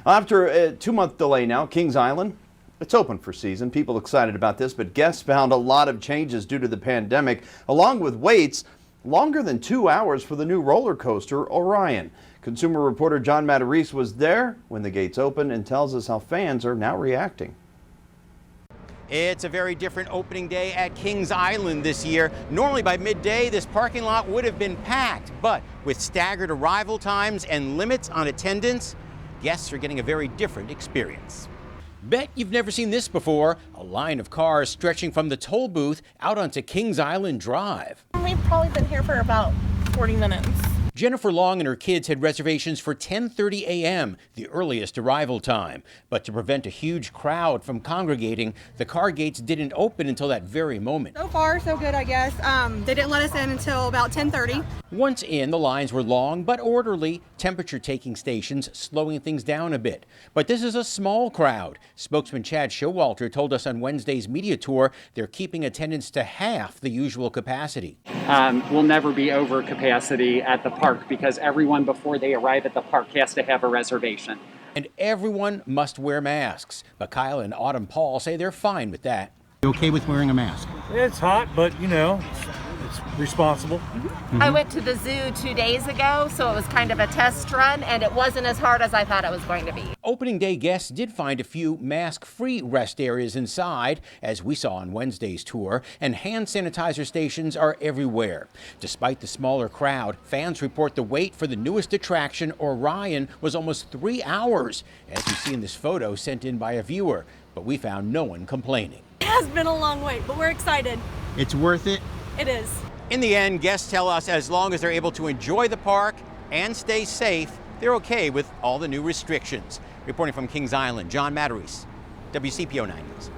After a 2-month delay now, Kings Island, it's open for season. People excited about this, but guests found a lot of changes due to the pandemic, along with waits longer than 2 hours for the new roller coaster, Orion. Consumer reporter John Matarese was there when the gates opened and tells us how fans are now reacting. It's a very different opening day at Kings Island this year. Normally by midday, this parking lot would have been packed, but with staggered arrival times and limits on attendance, guests are getting a very different experience. Bet you've never seen this before, a line of cars stretching from the toll booth out onto Kings Island Drive. We've probably been here for about 40 minutes. Jennifer Long and her kids had reservations for 10:30 a.m., the earliest arrival time. But to prevent a huge crowd from congregating, the car gates didn't open until that very moment. So far, so good, I guess. They didn't let us in until about 10:30. Once in, the lines were long but orderly, temperature-taking stations slowing things down a bit. But this is a small crowd. Spokesman Chad Showalter told us on Wednesday's media tour they're keeping attendance to half the usual capacity. We'll never be over capacity at the park because everyone before they arrive at the park has to have a reservation. And everyone must wear masks. But Kyle and Autumn Paul say they're fine with that. You okay with wearing a mask? It's hot, but you know, it's responsible. I went to the zoo 2 days ago, so it was kind of a test run, and it wasn't as hard as I thought it was going to be. Opening day guests did find a few mask-free rest areas inside, as we saw on Wednesday's tour, and hand sanitizer stations are everywhere. Despite the smaller crowd, fans report the wait for the newest attraction, Orion, was almost 3 hours, as you see in this photo sent in by a viewer. But we found no one complaining. It has been a long wait, but we're excited. It's worth it? It is. In the end, guests tell us as long as they're able to enjoy the park and stay safe, they're okay with all the new restrictions. Reporting from Kings Island, John Matarese, WCPO 9 News.